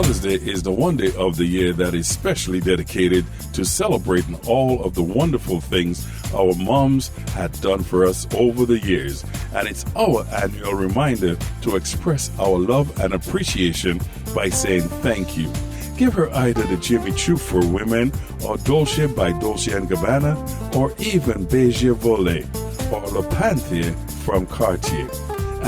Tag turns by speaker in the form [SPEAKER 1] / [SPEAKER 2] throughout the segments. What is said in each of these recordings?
[SPEAKER 1] Mother's Day is the one day of the year that is specially dedicated to celebrating all of the wonderful things our moms had done for us over the years. And it's our annual reminder to express our love and appreciation by saying thank you. Give her either the Jimmy Choo for women, or Dolce by Dolce & Gabbana, or even Beige Volet, or Le Panther from Cartier,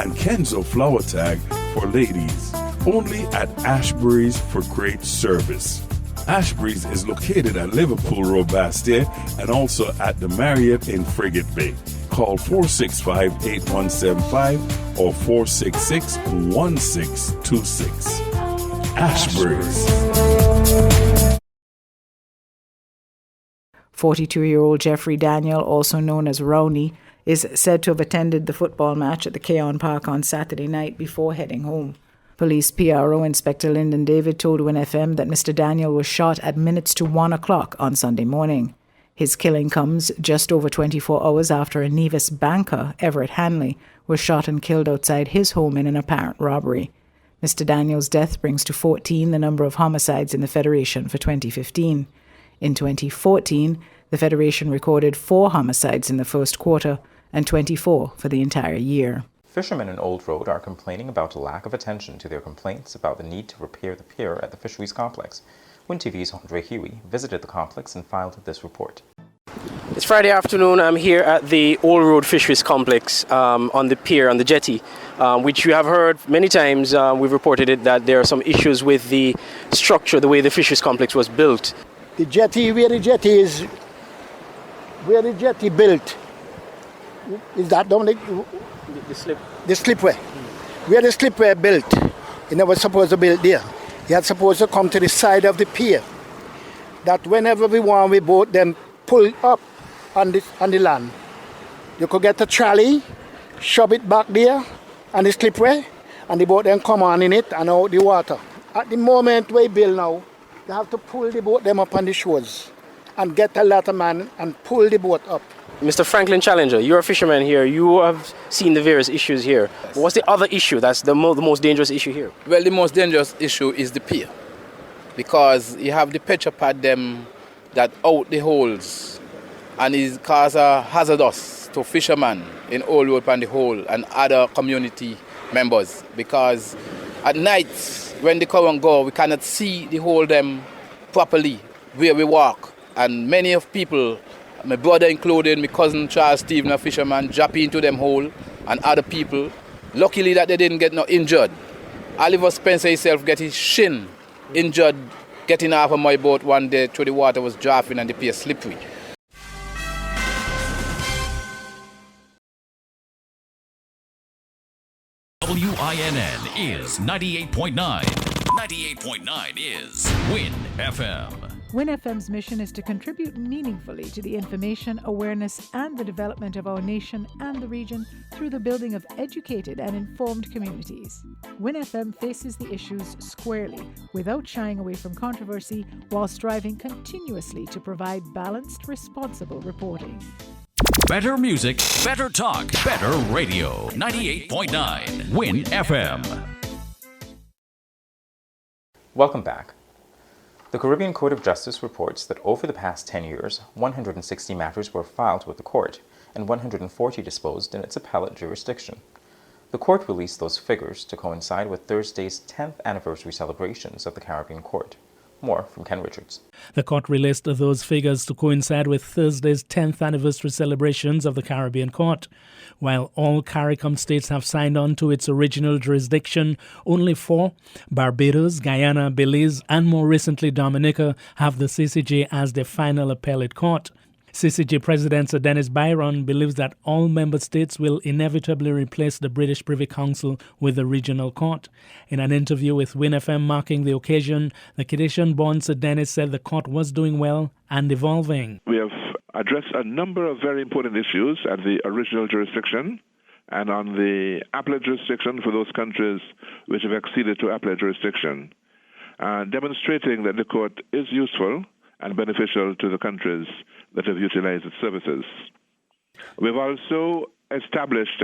[SPEAKER 1] and Kenzo Flower Tag for ladies. Only at Ashbury's for great service. Ashbury's is located at Liverpool Road, Bastille, and also at the Marriott in Frigate Bay. Call 465-8175 or 466-1626. Ashbury's.
[SPEAKER 2] 42-year-old Jeffrey Daniel, also known as Rowney, is said to have attended the football match at the Cayon Park on Saturday night before heading home. Police PRO Inspector Lyndon David told Winn FM that Mr. Daniel was shot at minutes to 1 o'clock on Sunday morning. His killing comes just over 24 hours after a Nevis banker, Everett Hanley, was shot and killed outside his home in an apparent robbery. Mr. Daniel's death brings to 14 the number of homicides in the Federation for 2015. In 2014, the Federation recorded 4 homicides in the first quarter and 24 for the entire year.
[SPEAKER 3] Fishermen in Old Road are complaining about a lack of attention to their complaints about the need to repair the pier at the fisheries complex. Winn TV's Andre Huey visited the complex and filed this report.
[SPEAKER 4] It's Friday afternoon. I'm here at the Old Road Fisheries Complex on the pier, on the jetty, which you have heard many times. We've reported it that there are some issues with the structure, the way the fisheries complex was built.
[SPEAKER 5] The jetty, where the jetty built, is that down the slipway. Where the slipway built, it never supposed to build there. It had supposed to come to the side of the pier. That whenever we want, we boat them pull up on the land. You could get a trolley, shove it back there on the slipway, and the boat then come on in it and out the water. At the moment we build now, you have to pull the boat them up on the shores and get a ladder man and pull the boat up.
[SPEAKER 4] Mr. Franklin Challenger, you're a fisherman here. You have seen the various issues here. What's the other issue that's the most dangerous issue here?
[SPEAKER 6] Well, the most dangerous issue is the pier, because you have the petrol pad them that out the holes, and it causes hazardous to fishermen in Old Road and the hole and other community members, because at night when they come and go, we cannot see the hole them properly where we walk, and many of people, my brother included, my cousin Charles Stephen, a fisherman, drop into them hole, and other people. Luckily that they didn't get no injured. Oliver Spencer himself get his shin injured getting off of my boat one day through the water was drafting and the pier slippery.
[SPEAKER 7] WINN is 98.9. 98.9 is Winn FM.
[SPEAKER 2] Winn FM's mission is to contribute meaningfully to the information, awareness, and the development of our nation and the region through the building of educated and informed communities. Winn FM faces the issues squarely, without shying away from controversy, while striving continuously to provide balanced, responsible reporting.
[SPEAKER 7] Better music, better talk, better radio. 98.9 Winn FM.
[SPEAKER 3] Welcome back. The Caribbean Court of Justice reports that over the past 10 years, 160 matters were filed with the court and 140 disposed in its appellate jurisdiction. The court released those figures to coincide with Thursday's 10th anniversary celebrations of the Caribbean Court. More from Ken Richards.
[SPEAKER 8] The court released those figures to coincide with Thursday's 10th anniversary celebrations of the Caribbean Court. While all CARICOM states have signed on to its original jurisdiction, only 4, Barbados, Guyana, Belize, and more recently Dominica, have the CCJ as their final appellate court. CCJ President Sir Dennis Byron believes that all member states will inevitably replace the British Privy Council with the regional court. In an interview with Winn FM marking the occasion, the Canadian-born Sir Dennis said the court was doing well and evolving.
[SPEAKER 9] We have addressed a number of very important issues at the original jurisdiction and on the appellate jurisdiction for those countries which have acceded to appellate jurisdiction, demonstrating that the court is useful and beneficial to the countries that have utilized its services. We've also established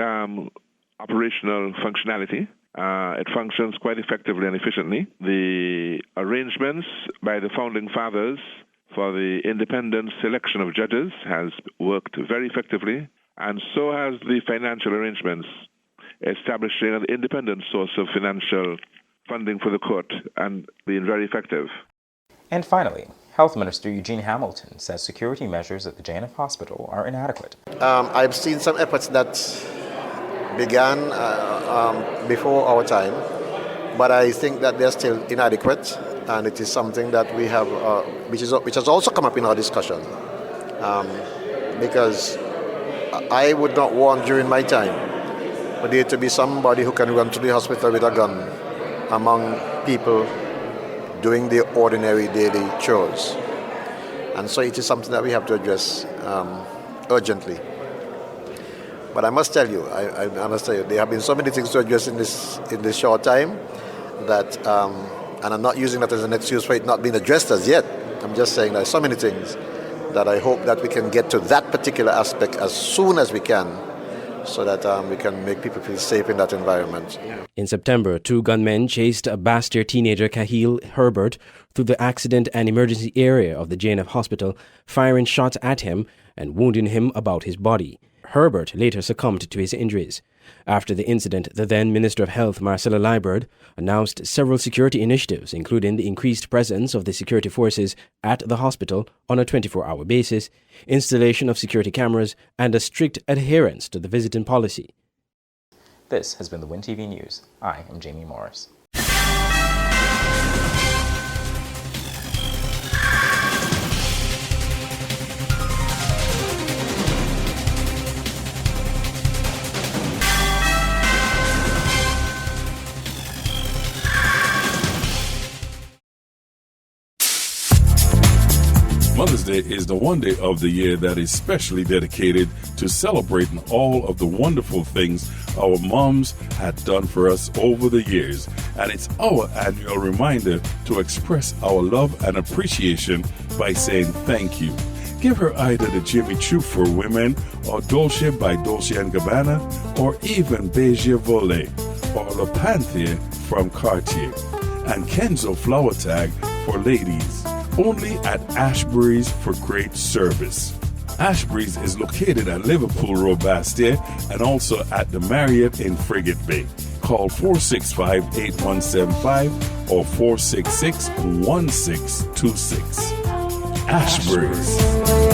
[SPEAKER 9] operational functionality It functions quite effectively and efficiently. The arrangements by the founding fathers for the independent selection of judges has worked very effectively, and so has the financial arrangements, establishing an independent source of financial funding for the court and being very effective.
[SPEAKER 3] And finally, Health Minister Eugene Hamilton says security measures at the JNF Hospital are inadequate.
[SPEAKER 10] I've seen some efforts that began before our time, but I think that they're still inadequate, and it is something that we have, which has also come up in our discussion, because I would not want during my time for there to be somebody who can run to the hospital with a gun among people doing their ordinary daily chores. And so it is something that we have to address urgently. But I must tell you, there have been so many things to address in this short time that, and I'm not using that as an excuse for it not being addressed as yet. I'm just saying there are so many things that I hope that we can get to that particular aspect as soon as we can, so that we can make people feel safe in that environment.
[SPEAKER 11] In September, 2 gunmen chased a Bastyr teenager, Cahill Herbert, through the accident and emergency area of the JNF Hospital, firing shots at him and wounding him about his body. Herbert later succumbed to his injuries. After the incident, the then Minister of Health, Marcella Liburd, announced several security initiatives, including the increased presence of the security forces at the hospital on a 24-hour basis, installation of security cameras, and a strict adherence to the visiting policy.
[SPEAKER 3] This has been the Winn TV News. I am Jamie Morris.
[SPEAKER 1] Mother's Day is the one day of the year that is specially dedicated to celebrating all of the wonderful things our moms had done for us over the years. And it's our annual reminder to express our love and appreciation by saying thank you. Give her either the Jimmy Choo for women, or Dolce by Dolce & Gabbana, or even Beige Volet, or Le Panther from Cartier, and Kenzo Flower Tag for ladies. Only at Ashbury's for great service. Ashbury's is located at Liverpool Road, Bastyr, and also at the Marriott in Frigate Bay. Call 465-8175 or 466-1626. Ashbury's.